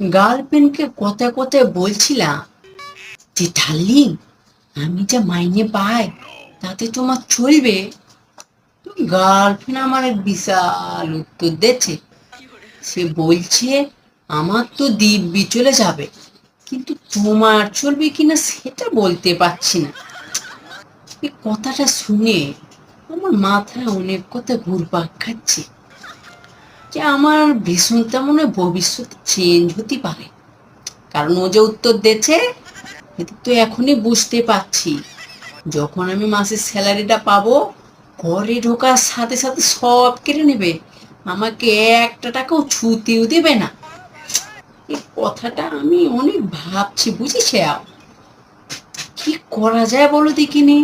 গার্লফ্রেন্ডকে কথায় কথায় বলছিলাম যে ডার্লিং, আমি যা মাইনে পাই তাতে তোমার চলবে? গার্লফ্রেন্ড আমার এক বিশাল উত্তর দিচ্ছে। সে বলছে আমার তো দিব্যি চলে যাবে, কিন্তু তোমার চলবে কিনা সেটা বলতে পারছি না। এই কথাটা শুনে আমার মাথায় অনেক কথা ঘুরপাক খাচ্ছে, যে আমার ভীষণটা মনে হয় ভবিষ্যতে চেঞ্জ হতে পারে। কারণ ও যে উত্তর দিয়েছে এটা তো এখনই বুঝতে পারছি, যখন আমি মাসের স্যালারিটা পাবো ঘরে ঢোকার সাথে সাথে সব কেটে নেবে, আমাকে একটা টাকাও ছুতেও দেবে না। এই কথাটা আমি অনেক ভাবছি, বুঝেছে? কি করা যায় বলো দেখিনি।